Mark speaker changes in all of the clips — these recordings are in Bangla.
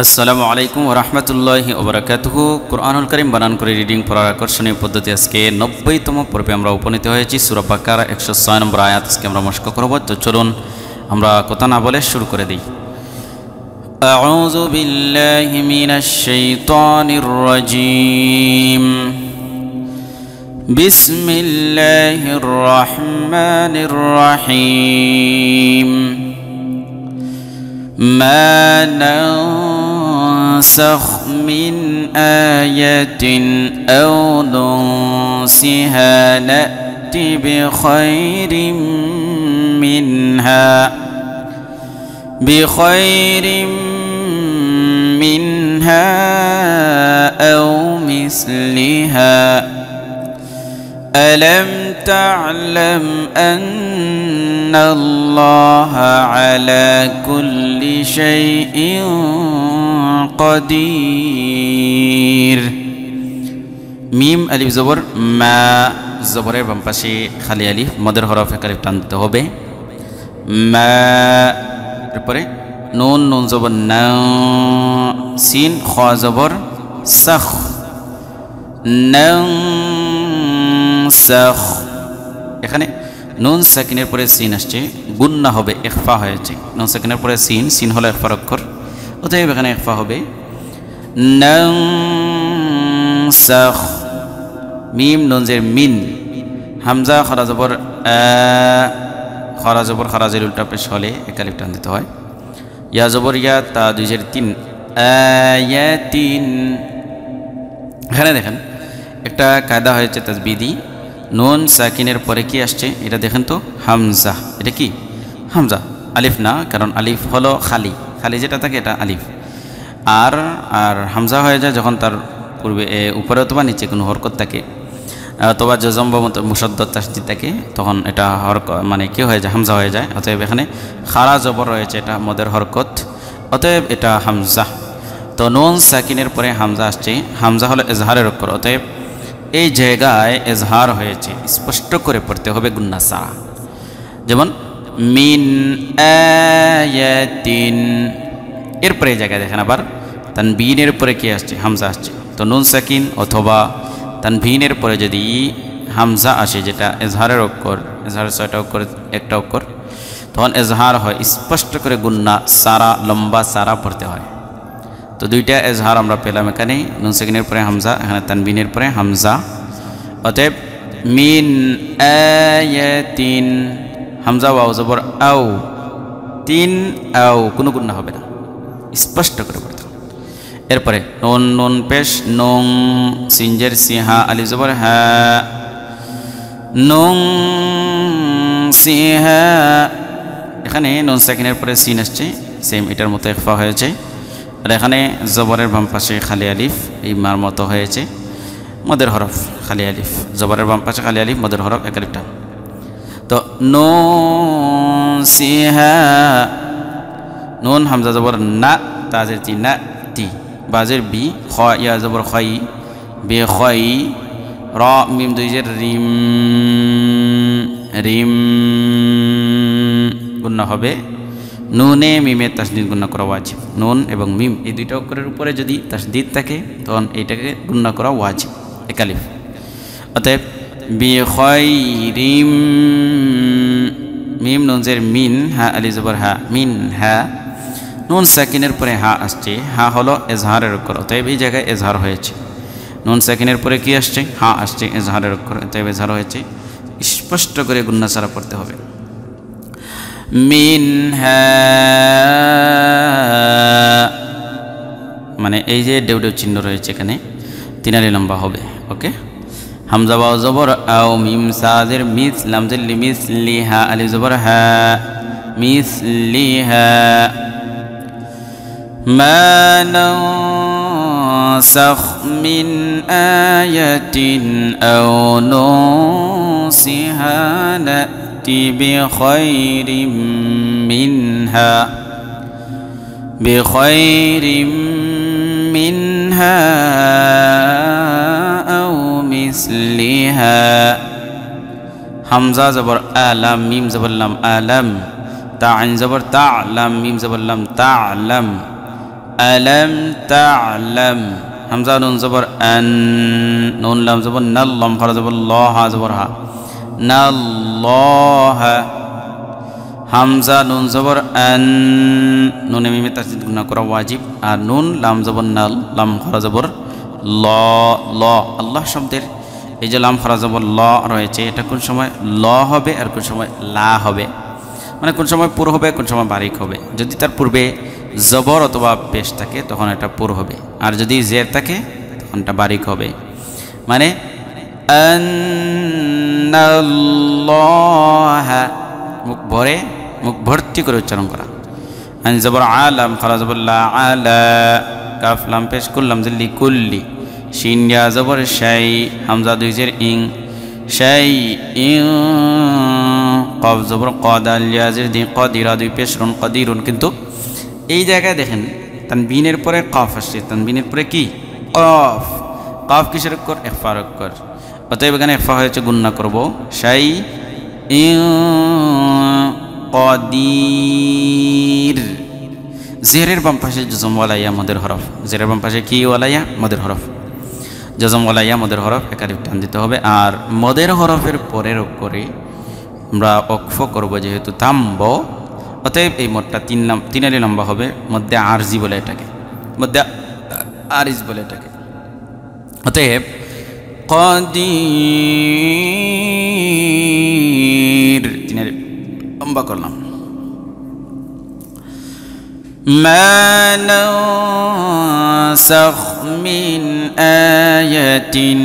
Speaker 1: আসসালামু আলাইকুম ওয়া রাহমাতুল্লাহি ওয়া বারাকাতুহু। কুরআনুল কারীম বানান করে রিডিং পড়ার আকর্ষণীয় পদ্ধতি আজকে 90তম পর্বে আমরা উপনীত হয়েছি। সূরা বাকারা 106 নম্বর আয়াত আজকে আমরা মশক করব। তো চলুন আমরা কথা না বলে শুরু করে দিই। আউযু বিল্লাহি মিনাশ শাইতানির রাজীম। বিসমিল্লাহির রাহমানির রাহিম। ما ننسخ من آية أو ننسها نأت بخير منها أو مثلها ألم تعلم أن الله على كل شيء قدير। মিম আলিফ জবর মা, জবরের বাম পাশে খালি আলিফ, মদের হরফে আলিফ টান দিতে হবে। মা এরপরে নুন, নুন জবর না, সিন খ জবর সাখ, নানসাখ। এখানে নুন সাকিনের পরে সিন আসছে, গুন্না হবে, ইখফা হয়েছে। নুন সাকিনের পরে সিন, সিন হলো ইখফার অক্ষর, অতএব এখানে ইখফা হবে নানসাখ। মিম নুন জের মিন, হামজা খরা জবর খরা জবর খরাজের উল্টা পেশ হলে এক আলিফ টান দিতে হয়। ইয়া জবর ইয়া, তা দুই জের তিন, আয়াতিন। এখানে দেখেন একটা কায়দা হয়েছে তাজবিদি। নুন সাকিনের পরে কি আসছে এটা দেখেন তো, হামজা। এটা কি হামজা, আলিফ না, কারণ আলিফ হলো খালি, খালি যেটা থাকে এটা আলিফ। আর আর হামজা হয়ে যায় যখন তার পূর্বে উপরে অথবা নিচে কোনো হরকত থাকে, অথবা জজম বা মুশাদ্দাদ তাসদীদ থাকে, তখন এটা মানে কি হয়ে যায়, হামজা হয়ে যায়। অতএব এখানে খারা জবর রয়েছে, এটা মদের হরকত, অতএব এটা হামজা। তো নুন সাকিনের পরে হামজা আসছে, হামজা হলো এজহারের অক্ষর, অতএব এই জায়গায় এজহার হয়েছে, স্পষ্ট করে পড়তে হবে গুন্না সারা। যেমন মিন আয়াতিন, এরপরে এই জায়গায় দেখেন আবার তানবিনের পরে কি আসছে, হামজা আসছে। তো নুন সাকিন অথবা তানবিনের পরে যদি হামজা আসে, যেটা এজহারের অক্ষর, এজহারের 6টা অক্ষর একটা অক্ষর, তখন এজহার হয়, স্পষ্ট করে গুন্না সারা, লম্বা সারা পড়তে হয়। তো দুইটা এজহার আমরা পেলাম এখানে, নুন সাকিনের পরে হামজা, এখানে তানবিনের পরে হামজা। অতএব মিন আয়াতিন, হামজা ওয়াও জবর আও, তিন আও, কোনো গুন্না হবে না, স্পষ্ট করে পড়তে হবে। এরপরে নুন, নুন পেশ নুন, সিনজের সিহা, আলিফ জবর হা, নুন সিহা। এখানে নুন সাকিনের পরে সিন আসছে, সেম এটার মতো ইখফা হয়েছে। আর এখানে জবরের বাম পাশে খালি আলিফ, এই মার মতো হয়েছে, মদের হরফ খালি আলিফ, জবরের বাম পাশে খালি আলিফ, মদের হরফ এক আলিফ টান। তো নুন সিহা, নুন হামজা জবর না, তাজের তি না তি, বাজের বি, খ ইয়া জবর খাই, বে খাই, র মিম দুই জের রিম, রিম গুন্না হবে। নুনে মিমে তাসদীদ গুন্না করা ওয়াজিব। নুন এবং মিম এই দুইটা অক্ষরের উপরে যদি তাসদীদ থাকে তখন এইটাকে গুন্না করা ওয়াজিব, এক আলিফ। অতএব বিখাইরিম, মিম নুন জের মিন, হা আলিফ জবর হা, মিন হা। নুন সাকিনের পরে হা আসছে, হা হলো এজহারের অক্ষর, অতএব এই জায়গায় এজহার হয়েছে। নুন সাকিনের পরে কি আসছে, হা আসছে, এজহারের অক্ষর, অতএব এজহার হয়েছে, স্পষ্ট করে গুন্না ছাড়া পড়তে হবে। মিনহা, মানে এই যে ডেউ ডেউ চিহ্ন রয়েছে এখানে, তিনালি লম্বা হবে। ওকে, হামজা ওয়াও জবর আও, মিম সাজের মিস, লাম জের লি, মিসলিহা, আলিফ জবর হা, মিসলিহা। মা নানসাখ মিন আয়াতিন আও নুনসিহা না'তি বিখাইরিম মিনহা আও মিসলিহা। হামজা জবর আলাম, মিম জবর লাম, আলাম, তা আইন জবর তা, লাম মিম জবর লাম, তা'লাম, আলাম তা'লাম হামজা নুন জবর আন নুন লাম জবর নাল লাম খারা জবর ল হা জবর হা নাল্লাহ হামজা নুন জবর আন নুনে মিমে তাসদীদ গুণা করা ওয়াজিব আর নুন লাম জবর নাল লাম খারা জবর ল ল আল্লাহ শব্দের এই যে লাম খারা জবর ল রয়েছে এটা কোন সময় ল হবে আর কোন সময় লা হবে মানে কোন সময় পুর হবে কোন সময় বারিক হবে যদি তার পূর্বে জবর অথবা পেশ থাকে তখন এটা পুর হবে আর যদি জের থাকে তখন এটা বারিক হবে মানে আন্নাল্লাহ মুখ ভরে মুখ ভর্তি করে উচ্চারণ করা আন জবর আলাম খারা জবর লা আলা কাফ লাম পেশ কুল্লাম জিল্লি কুল্লি শিন ইয়া জবর শাই হামজা দুই জের ইং শাই ইং কফ জবর কদ আল ইয়া জের দি কদিরা দুই পেশ রুন কদিরুন কিন্তু এই জায়গায় দেখেন তানবিনের পরে কফ আসছে তানবিনের পরে কি কফ কফ কিসের অক্ষর ইখফার অক্ষর অতএব এখানে ইখফা হয়েছে গুণনা করব শাই ইং কদির জেরের বাম পাশে জজম ওয়ালা ইয়া মদের হরফ জেরের বাম পাশে কি ওয়ালা ইয়া মদের হরফ জজম ওয়ালা ইয়া মদের হরফ একালিফ টান দিতে হবে আর মদের হরফের পরের অক্ষরে আমরা ওকফ করব যেহেতু থামব অতএব এই মোটটা তিনারি লম্বা হবে মধ্যে আরজি বলে এটাকে মধ্যে আরিজ বলে এটাকে অতএব কদির তিনারি লম্বা করলাম মা নানসাখ মিন আয়াতিন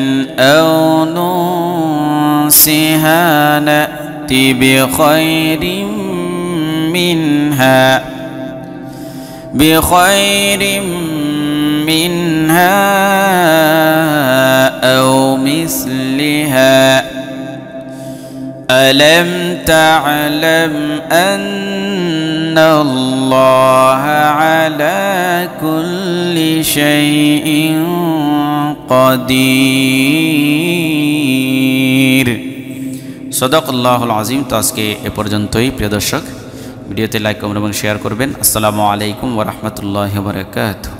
Speaker 1: আও নুনসিহা না'তি বিখাইরিন بخير منها أو مثلها ألم تعلم أن الله على كل شيء قدير صدق الله العظيم তো আজকে এ পর্যন্তই প্রিয় দর্শক ভিডিওতে লাইক কমেন্ট এবং শেয়ার করবেন আসসালামু আলাইকুম ওয়া রাহমাতুল্লাহি ওয়া বারাকাতুহু